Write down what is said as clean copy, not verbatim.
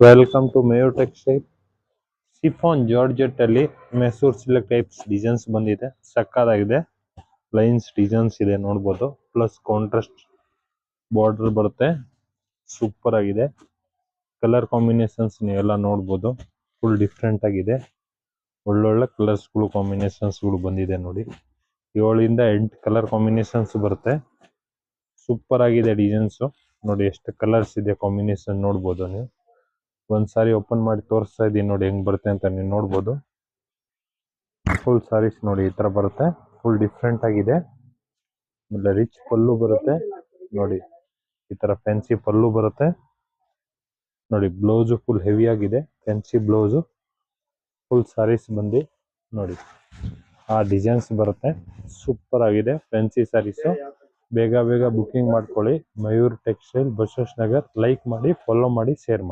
Welcome to Mayer textile. Chiffon georgette ಅಲ್ಲಿ Mysore silk types designs ಬಂದಿದೆ. ಸಕ್ಕದಾಗಿದೆ. Lines designs ಇದೆ ನೋಡ್ಬೋದು. ಪ್ಲಸ್ ಕಾಂಟ್ರಾಸ್ಟ್ ಬಾರ್ಡರ್ ಬರುತ್ತೆ. ಸೂಪರ್ ಆಗಿದೆ. ಕಲರ್ ಕಾಂಬಿನೇಷನ್ಸ್ ನೀವೆಲ್ಲ ನೋಡ್ಬೋದು. ಫುಲ್ ಡಿಫ್ರೆಂಟ್ ಆಗಿದೆ. ಒಳ್ಳೊಳ್ಳೆ ಕಲರ್ಸ್ಗಳು ಕಾಂಬಿನೇಷನ್ಸ್ಗಳು ಬಂದಿದೆ ನೋಡಿ. 7 ಇಂದ 8 ಕಲರ್ ಕಾಂಬಿನೇಷನ್ಸ್ ಬರುತ್ತೆ. ಸೂಪರ್ ಆಗಿದೆ ಡಿಸೈನ್ಸ್ ನೋಡಿ. ಎಷ್ಟು ಕಲರ್ಸ್ ಇದೆ ಕಾಂಬಿನೇಷನ್ ನೋಡ್ಬೋದು ನೀವು. ಒಂದ್ಸಾರಿ ಓಪನ್ ಮಾಡಿ ತೋರಿಸ್ತಾ ಇದೀನಿ ನೋಡಿ ಹೆಂಗ್ ಬರುತ್ತೆ ಅಂತ ನೀವು ನೋಡ್ಬೋದು. ಫುಲ್ ಸಾರೀಸ್ ನೋಡಿ ಈ ತರ ಬರುತ್ತೆ. ಫುಲ್ ಡಿಫ್ರೆಂಟ್ ಆಗಿದೆ. ಆಮೇಲೆ ರಿಚ್ ಪಲ್ಲು ಬರುತ್ತೆ ನೋಡಿ. ಈ ತರ ಫ್ಯಾನ್ಸಿ ಪಲ್ಲು ಬರುತ್ತೆ ನೋಡಿ. ಬ್ಲೌಸ್ ಫುಲ್ ಹೆವಿ ಆಗಿದೆ. Fancy blouse. ಫುಲ್ ಸಾರೀಸ್ ಬಂದು ನೋಡಿ ಆ ಡಿಸೈನ್ಸ್ ಬರುತ್ತೆ. ಸೂಪರ್ ಆಗಿದೆ ಫ್ಯಾನ್ಸಿ ಸಾರೀಸ್. ಬೇಗ ಬೇಗ ಬುಕಿಂಗ್ ಮಾಡ್ಕೊಳ್ಳಿ. ಮಯೂರ್ ಟೆಕ್ಸ್ಟೈಲ್, ಬಸವೇಶ್ವರ ನಗರ್. ಲೈಕ್ ಮಾಡಿ, ಫಾಲೋ ಮಾಡಿ, ಶೇರ್ ಮಾಡಿ.